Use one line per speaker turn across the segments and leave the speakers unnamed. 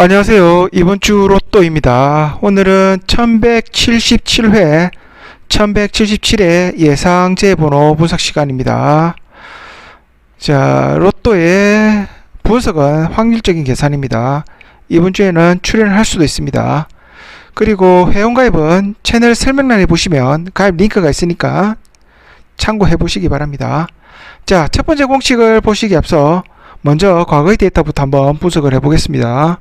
안녕하세요. 이번 주 로또입니다. 오늘은 1177회 1177의 예상제 번호 분석 시간입니다. 자, 로또의 분석은 확률적인 계산입니다. 이번 주에는 출연을 할 수도 있습니다. 그리고 회원가입은 채널 설명란에 보시면 가입 링크가 있으니까 참고해 보시기 바랍니다. 자, 첫 번째 공식을 보시기 앞서 먼저 과거의 데이터부터 한번 분석을 해 보겠습니다.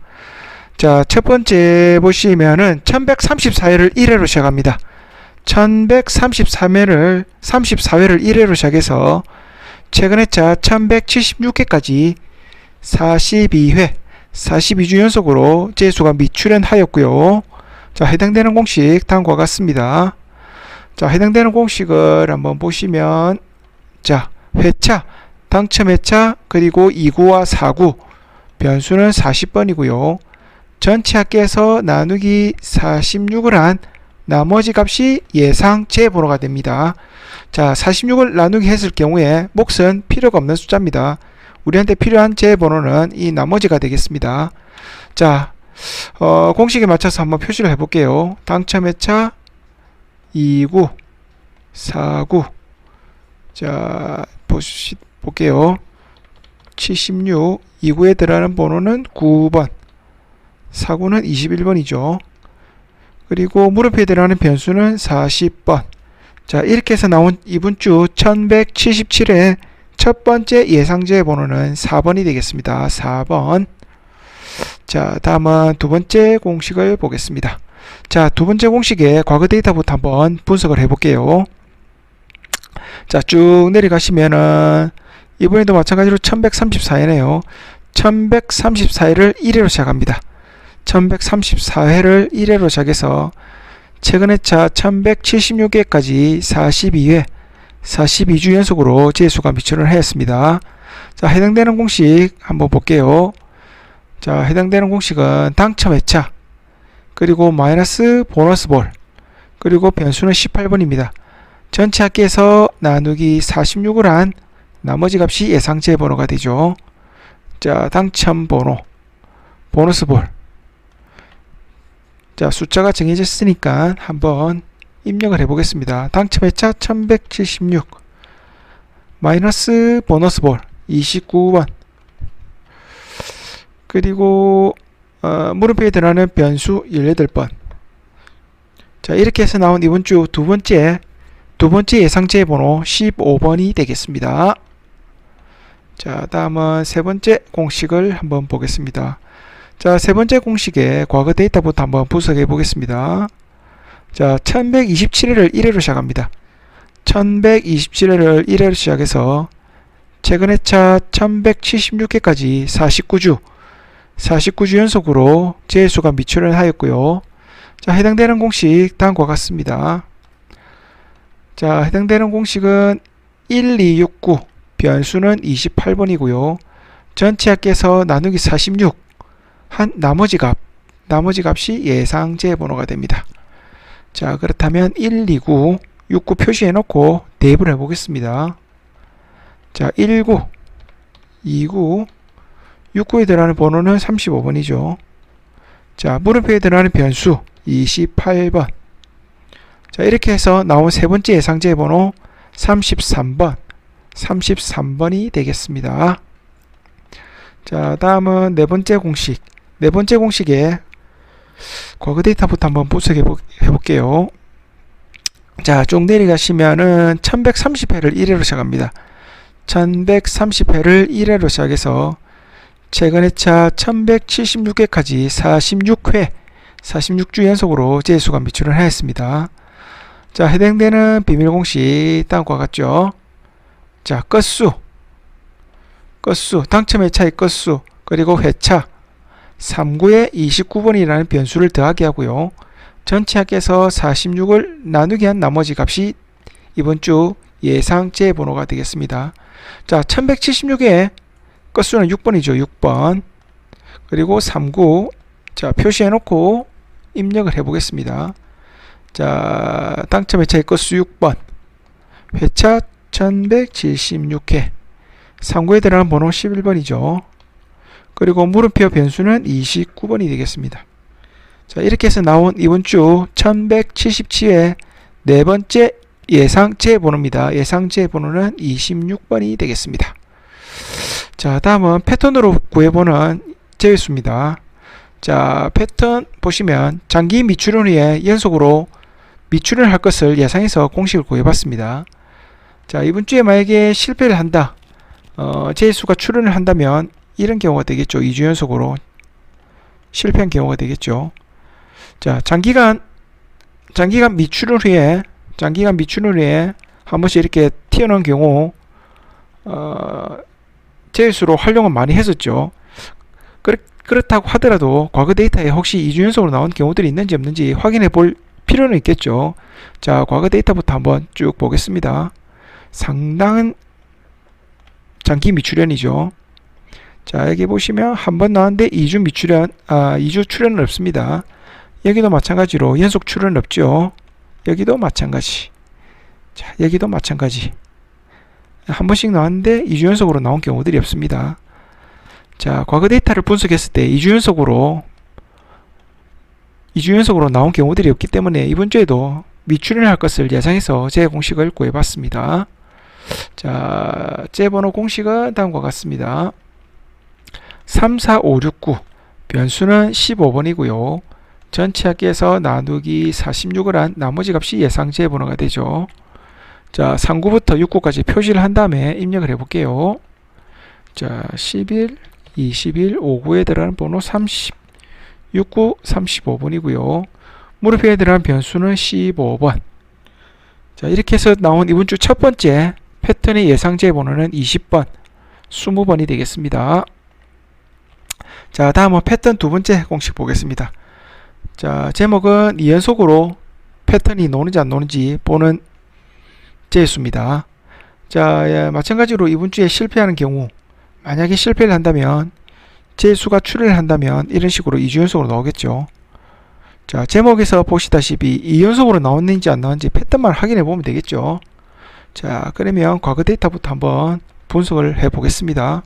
자, 첫 번째 보시면은 1134회를 1회로 시작합니다. 1134회를 1회로 시작해서 최근에 차 1176회까지 42회 42주 연속으로 재수가 미출연하였고요. 자, 해당되는 공식 다음과 같습니다. 자, 해당되는 공식을 한번 보시면, 자, 회차, 당첨 회차, 그리고 2구와 4구, 변수는 40번이고요. 전체 합계에서 나누기 46을 한 나머지 값이 예상 제번호가 됩니다. 자, 46을 나누기 했을 경우에 몫은 필요가 없는 숫자입니다. 우리한테 필요한 제번호는 이 나머지가 되겠습니다. 자, 공식에 맞춰서 한번 표시를 해볼게요. 당첨 회차 2구, 4구. 자, 볼게요. 76, 2구에 들어가는 번호는 9번. 4구는 21번이죠. 그리고 물음표에 들어가는 변수는 40번. 자, 이렇게 해서 나온 이번 주 1177의 첫 번째 예상제 번호는 4번이 되겠습니다. 4번. 자, 다음은 두 번째 공식을 보겠습니다. 자, 두 번째 공식의 과거 데이터부터 한번 분석을 해볼게요. 자, 쭉 내려가시면은 이번에도 마찬가지로 1134회네요. 1134회를 1회로 시작합니다. 1134회를 1회로 시작해서 최근에 차 1176회까지 42회 42주 연속으로 재수가 미출을 하였습니다. 자, 해당되는 공식 한번 볼게요. 자, 해당되는 공식은 당첨 회차, 그리고 마이너스 보너스 볼, 그리고 변수는 18번입니다. 전체 합계에서 나누기 46을 한 나머지 값이 예상제 번호가 되죠. 자, 당첨 번호, 보너스 볼. 자, 숫자가 정해져 있으니까 한번 입력을 해 보겠습니다. 당첨 회차 1176, 마이너스 보너스 볼 29번, 그리고 물음표에 들어가는 변수 18번. 자, 이렇게 해서 나온 이번 주 두 번째 예상제 번호 15번이 되겠습니다. 자, 다음은 세 번째 공식을 한번 보겠습니다. 자, 세 번째 공식의 과거 데이터부터 한번 분석해 보겠습니다. 자, 1127회를 1회로 시작합니다. 1127회를 1회로 시작해서 최근에 차 1176회까지 49주 연속으로 재수가 미출을 하였고요. 자, 해당되는 공식 다음과 같습니다. 자, 해당되는 공식은 1269, 변수는 28번이고요. 전체 합계에서 나누기 46 한 나머지 값이 예상제 번호가 됩니다. 자, 그렇다면 129, 69 표시해 놓고 대입을 해 보겠습니다. 자, 19, 29, 69에 들어가는 번호는 35번이죠. 자, 물음표에 들어가는 변수 28번. 자, 이렇게 해서 나온 세 번째 예상제 번호 33번이 되겠습니다. 자, 다음은 네 번째 공식. 네 번째 공식의 과거 데이터부터 한번 분석해 볼게요. 자, 쭉 내려가시면은 1130회를 1회로 시작합니다. 1130회를 1회로 시작해서 최근에 차 1176회까지 46주 연속으로 재수가 미출을 하였습니다. 자, 해당되는 비밀 공식 다음과 같죠. 자, 건수, 당첨 회차의 건수, 그리고 회차 3구에 29번이라는 변수를 더하기 하고요. 전체 합계에서 46을 나누기 한 나머지 값이 이번 주 예상제 번호가 되겠습니다. 자, 1176의 건수는 6번이죠. 6번. 그리고 3구. 자, 표시해 놓고 입력을 해 보겠습니다. 자, 당첨 회차의 건수 6번. 회차 1176회. 3구에 들어가는 번호 11번이죠. 그리고 물음표 변수는 29번이 되겠습니다. 자, 이렇게 해서 나온 이번 주 1177회 네 번째 예상제 번호입니다. 예상제 번호는 26번이 되겠습니다. 자, 다음은 패턴으로 구해보는 제수입니다. 자, 패턴 보시면 장기 미출현 후에 연속으로 미출현을 할 것을 예상해서 공식을 구해봤습니다. 자, 이번 주에 만약에 실패를 한다, 제수가 출현을 한다면 이런 경우가 되겠죠. 2주 연속으로 실패한 경우가 되겠죠. 자, 장기간 미출현 후에 한 번씩 이렇게 튀어나온 경우 제수로 활용을 많이 했었죠. 그렇다고 하더라도 과거 데이터에 혹시 2주 연속으로 나온 경우들이 있는지 없는지 확인해 볼 필요는 있겠죠. 자, 과거 데이터부터 한번 쭉 보겠습니다. 상당한 장기 미출현이죠. 자, 여기 보시면 한 번 나왔는데 2주 미출현, 2주 출현은 없습니다. 여기도 마찬가지로 연속 출현은 없죠. 여기도 마찬가지. 자, 여기도 마찬가지. 한 번씩 나왔는데 2주 연속으로 나온 경우들이 없습니다. 자, 과거 데이터를 분석했을 때 2주 연속으로 나온 경우들이 없기 때문에 이번 주에도 미출현을 할 것을 예상해서 제 공식을 구해봤습니다. 자, 제 번호 공식은 다음과 같습니다. 3, 4, 5, 6, 9 변수는 15번이고요. 전체 합계에서 나누기 46을 한 나머지 값이 예상제 번호가 되죠. 자, 39부터 69까지 표시를 한 다음에 입력을 해볼게요. 자, 11, 21, 59에 들어가는 번호 30, 69, 35번이고요. 물음표에 들어간 변수는 15번. 자, 이렇게 해서 나온 이번 주 첫 번째 패턴의 예상제 번호는 20번, 20번이 되겠습니다. 자, 다음은 패턴 두 번째 공식 보겠습니다. 자, 제목은 2연속으로 패턴이 나오는지 안 나오는지 보는 제수입니다. 자, 마찬가지로 이번 주에 실패하는 경우, 만약에 실패를 한다면 제수가 출현을 한다면 이런 식으로 2주 연속으로 나오겠죠. 자, 제목에서 보시다시피 2연속으로 나왔는지 안 나왔는지 패턴만 확인해 보면 되겠죠. 자, 그러면 과거 데이터부터 한번 분석을 해 보겠습니다.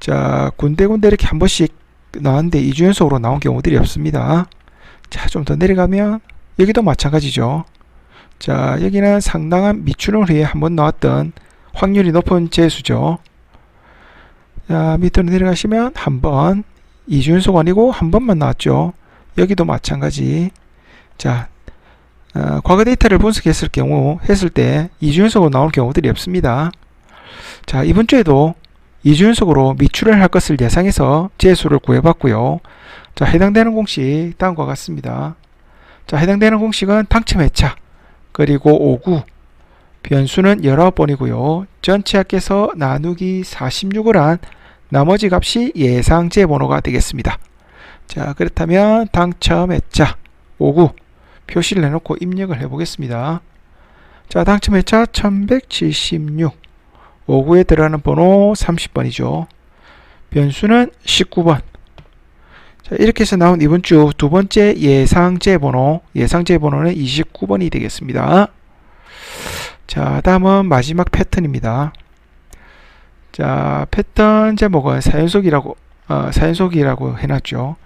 자, 군데군데 이렇게 한 번씩 나왔는데 2주 연속으로 나온 경우들이 없습니다. 자, 좀 더 내려가면 여기도 마찬가지죠. 자, 여기는 상당한 미출현 후에 한번 나왔던 확률이 높은 제수죠. 자, 밑으로 내려가시면 한 번, 2주 연속 아니고 한 번만 나왔죠. 여기도 마찬가지. 자, 과거 데이터를 분석했을 때 2주 연속으로 나올 경우들이 없습니다. 자, 이번 주에도 2주 연속으로 미출현을 할 것을 예상해서 제수를 구해봤고요. 자, 해당되는 공식 다음과 같습니다. 자, 해당되는 공식은 당첨 회차, 그리고 59, 변수는 19번이고요. 전체 합계에서 나누기 46을 한 나머지 값이 예상제 번호가 되겠습니다. 자, 그렇다면 당첨 회차 59 표시를 해놓고 입력을 해보겠습니다. 자, 당첨 회차 1176, 59에 들어가는 번호 30번이죠. 변수는 19번. 자, 이렇게 해서 나온 이번 주 두 번째 예상제 번호는 29번이 되겠습니다. 자, 다음은 마지막 패턴입니다. 자, 패턴 제목은 4연속이라고 해놨죠.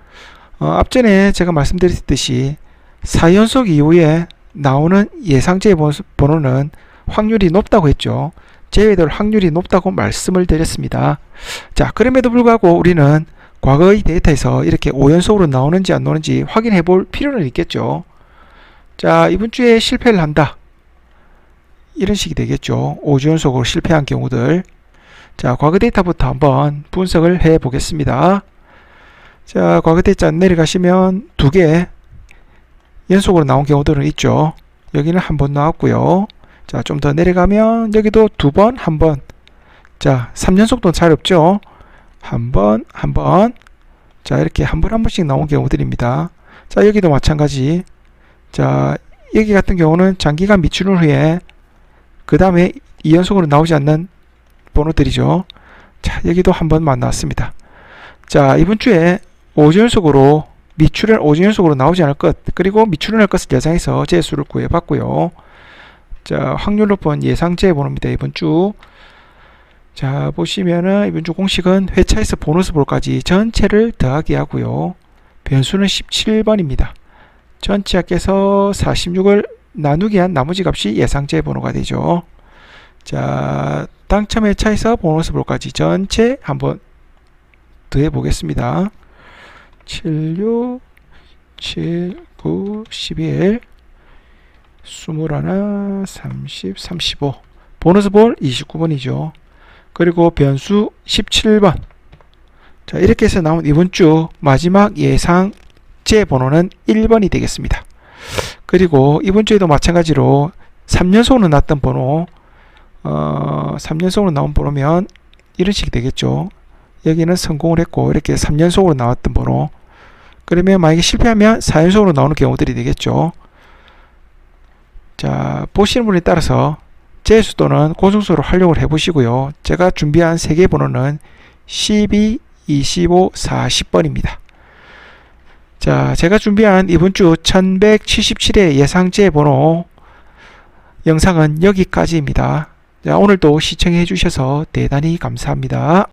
앞전에 제가 말씀드렸듯이 4연속 이후에 나오는 예상제 번호는 확률이 높다고 했죠. 제외될 확률이 높다고 말씀을 드렸습니다. 자, 그럼에도 불구하고 우리는 과거의 데이터에서 이렇게 5연속으로 나오는지 안 나오는지 확인해 볼 필요는 있겠죠. 자, 이번 주에 실패를 한다, 이런 식이 되겠죠. 5주 연속으로 실패한 경우들. 자, 과거 데이터부터 한번 분석을 해 보겠습니다. 자, 과거 데이터 내려가시면 2개 연속으로 나온 경우들은 있죠. 여기는 한 번 나왔고요. 자, 좀 더 내려가면 여기도 2번, 1번. 자, 3연속도 잘 없죠. 한 번. 자, 이렇게 한 번씩 나온 경우들입니다. 자, 여기도 마찬가지. 자, 여기 같은 경우는 장기간 미출현 후에 그 다음에 2연속으로 나오지 않는 번호들이죠. 자, 여기도 한 번만 나왔습니다. 자, 이번 주에 5주 연속으로 5주 연속으로 나오지 않을 것, 그리고 미출현할 것을 예상해서 제수를 구해봤고요. 자, 확률 높은 예상제 번호입니다. 이번 주. 자, 보시면은 이번 주 공식은 회차에서 보너스 볼까지 전체를 더하기 하고요. 변수는 17번입니다. 전체 합계에서 46을 나누기 한 나머지 값이 예상제 번호가 되죠. 자, 당첨 회차에서 보너스 볼까지 전체 한번 더해 보겠습니다. 76, 7, 9, 11, 21, 30, 35. 보너스 볼 29번이죠. 그리고 변수 17번. 자, 이렇게 해서 나온 이번 주 마지막 예상제 번호는 1번이 되겠습니다. 그리고 이번 주에도 마찬가지로 3연속으로 났던 번호, 3연속으로 나온 번호면 이런 식이 되겠죠. 여기는 성공을 했고, 이렇게 3연속으로 나왔던 번호. 그러면 만약에 실패하면 4연속으로 나오는 경우들이 되겠죠. 자, 보시는 분에 따라서 재수 또는 고정수로 활용을 해 보시고요. 제가 준비한 3개 번호는 12, 25, 40번입니다. 자, 제가 준비한 이번 주 1177의 예상제 번호 영상은 여기까지입니다. 자, 오늘도 시청해 주셔서 대단히 감사합니다.